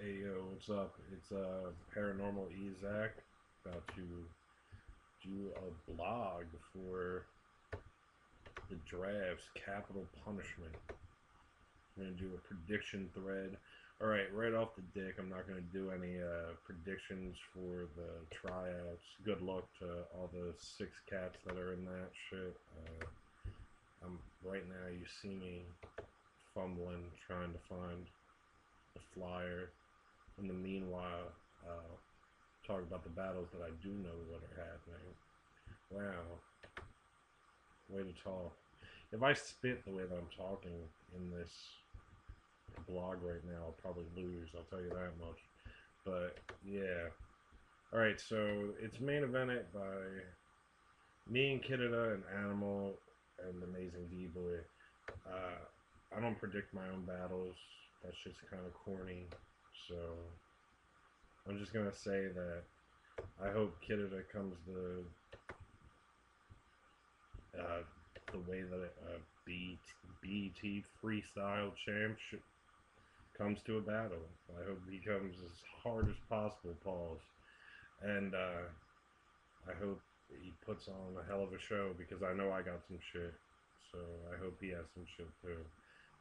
Hey yo, what's up? It's Paranormal Zach, about to do a blog for the drafts, Capital Punishment. I'm gonna do a prediction thread. Alright, right off the dick, I'm not gonna do any predictions for the tryouts. Good luck to all the 6 cats that are in that shit. Right now, you see me fumbling, trying to find the flyer. In the meanwhile, talk about the battles that I do know what are happening. Wow, way to talk. If I spit the way that I'm talking in this blog right now, I'll probably lose. I'll tell you that much. But yeah. All right, so it's main evented by me and Kidda and Animal and Amazing D Boy. I don't predict my own battles. That shit's kind of corny. So I'm just gonna say that I hope Kidda comes to the way that a BT freestyle champ comes to a battle. I hope he comes as hard as possible, pause. And I hope he puts on a hell of a show because I know I got some shit. So I hope he has some shit too.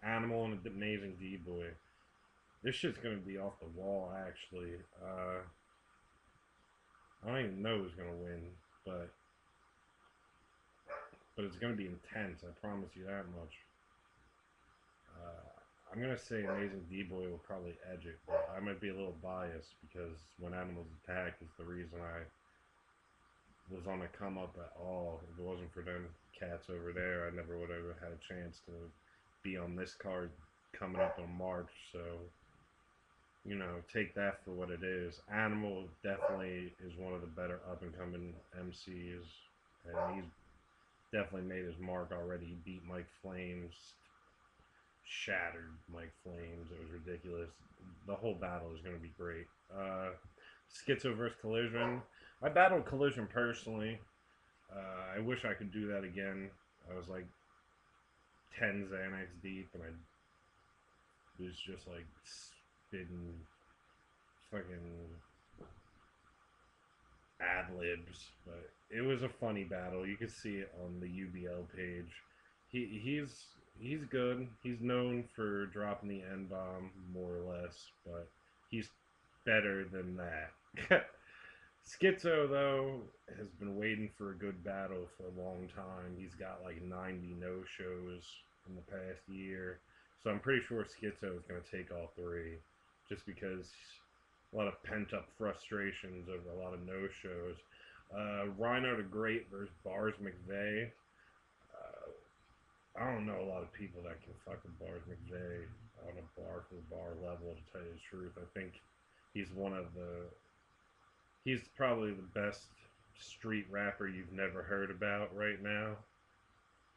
Animal and the Amazing D Boy. This shit's gonna be off the wall, actually. I don't even know who's gonna win, but it's gonna be intense. I promise you that much. I'm gonna say Amazing D Boy will probably edge it, but I might be a little biased because when animals attack is the reason I was on a come up at all. If it wasn't for them cats over there, I never would have had a chance to be on this card coming up in March. So, take that for what it is. Animal definitely is one of the better up and coming MCs, and he's definitely made his mark already. He beat Mike Flames, shattered Mike Flames. It was ridiculous. The whole battle is going to be great. Schizo versus Collision. I battled Collision personally. I wish I could do that again. I was like 10 Xanax deep, and I was just like spitting fucking ad libs. But it was a funny battle. You could see it on the UBL page. He's good. He's known for dropping the N bomb more or less, but he's better than that. Schizo though has been waiting for a good battle for a long time. He's got like 90 no shows in the past year, so I'm pretty sure Schizo is going to take all three, just because a lot of pent up frustrations over a lot of no shows. Rhino the Great versus Bars McVeigh. I don't know a lot of people that can fuck with Bars McVeigh on a bar for bar level. To tell you the truth, I think he's one of the he's probably the best street rapper you've never heard about right now.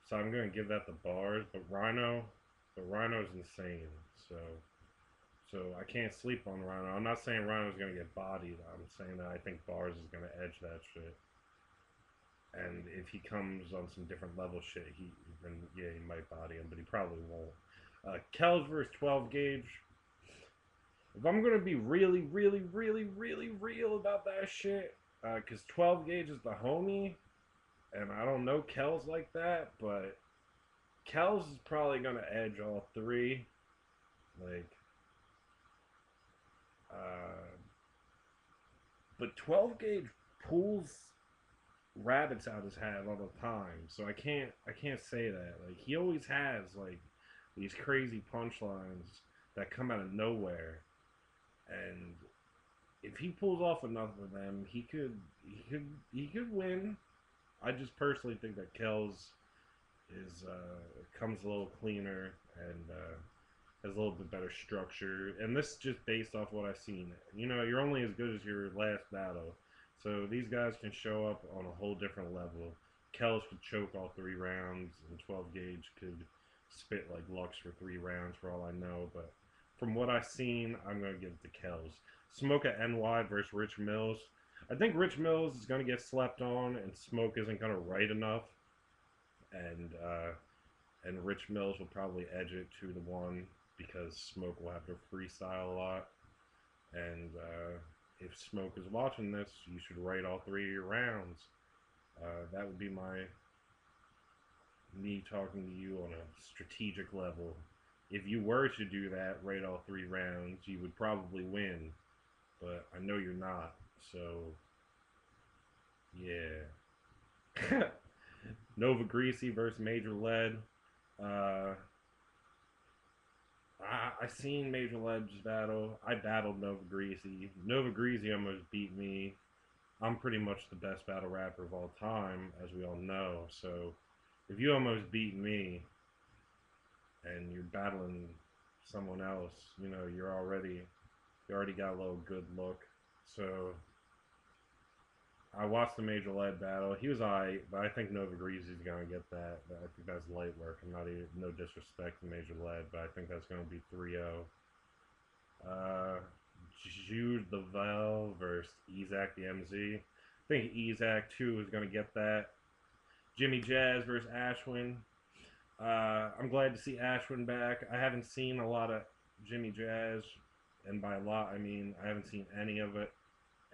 So I'm gonna give that the Bars, but Rhino's insane. So I can't sleep on Rhino. I'm not saying Rhino's gonna get bodied. I'm saying that I think Bars is gonna edge that shit. And if he comes on some different level shit, he might body him, but he probably won't. Kells versus 12 gauge. If I'm gonna be really, really, really, really real about that shit, because 12 gauge is the homie, and I don't know Kells like that, but Kells is probably gonna edge all three. Like, uh, but 12 gauge pulls rabbits out his hat all the time, so I can't say that. Like, he always has like these crazy punchlines that come out of nowhere, and if he pulls off enough of them, he could win. I just personally think that Kells is comes a little cleaner and has a little bit better structure. And this is just based off what I've seen. You're only as good as your last battle. So these guys can show up on a whole different level. Kells could choke all 3 rounds, and 12 gauge could spit like Lux for 3 rounds for all I know. But from what I've seen, I'm gonna give it to Kells. Smoke at NY versus Rich Mills. I think Rich Mills is gonna get slept on, and Smoke isn't gonna write enough, and Rich Mills will probably edge it 2-1 because Smoke will have to freestyle a lot. And if Smoke is watching this, you should write all 3 of your rounds. That would be me talking to you on a strategic level. If you were to do that, write all 3 rounds, you would probably win. But I know you're not. So, yeah. Nova Greasy versus Major Lead. Uh, I seen Major Lead's battle. I battled Nova Greasy. Nova Greasy almost beat me. I'm pretty much the best battle rapper of all time, as we all know. So if you almost beat me and you're battling someone else, you know, you already got a little good look. So I watched the Major Lead battle. He was alright, but I think Nova Greasy's gonna get that. I think that's light work. I'm not even no disrespect to Major Lead, but I think that's gonna be 3-0. Uh, Jude the Vel versus Ezak the MZ. I think Ezak too is gonna get that. Jimmy Jazz versus Ashwin. I'm glad to see Ashwin back. I haven't seen a lot of Jimmy Jazz, and by a lot I mean I haven't seen any of it,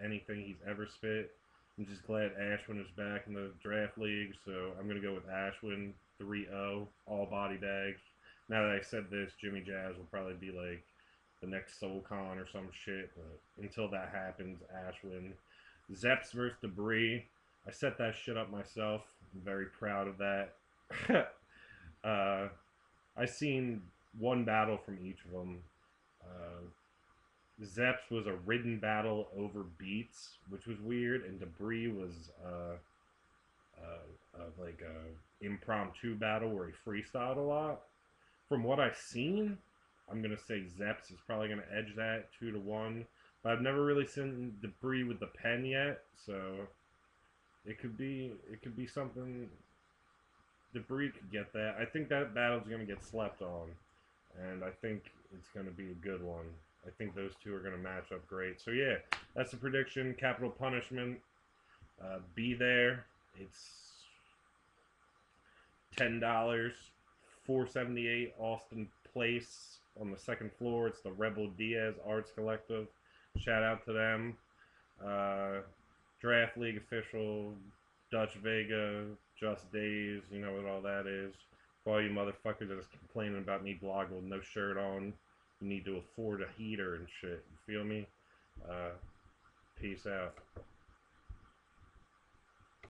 anything he's ever spit. I'm just glad Ashwin is back in the draft league, so I'm gonna go with Ashwin 3-0, all body bags. Now that I said this, Jimmy Jazz will probably be like the next SoulCon or some shit, but until that happens, Ashwin. Zeps versus Debris. I set that shit up myself. I'm very proud of that. I seen one battle from each of them. Zeps was a ridden battle over beats, which was weird, and Debris was like a impromptu battle where he freestyled a lot. From what I've seen, I'm gonna say Zeps is probably gonna edge that 2-1. But I've never really seen Debris with the pen yet, so it could be something. Debris could get that. I think that battle's gonna get slept on, and I think it's gonna be a good one. I think those two are gonna match up great. So yeah, that's the prediction. Capital Punishment. Be there. It's $10. 478 Austin Place on the second floor. It's the Rebel Diaz Arts Collective. Shout out to them. Draft League official, Dutch Vega, Just Days, you know what all that is. For all you motherfuckers that is complaining about me blogging with no shirt on, you need to afford a heater and shit. You feel me? Peace out.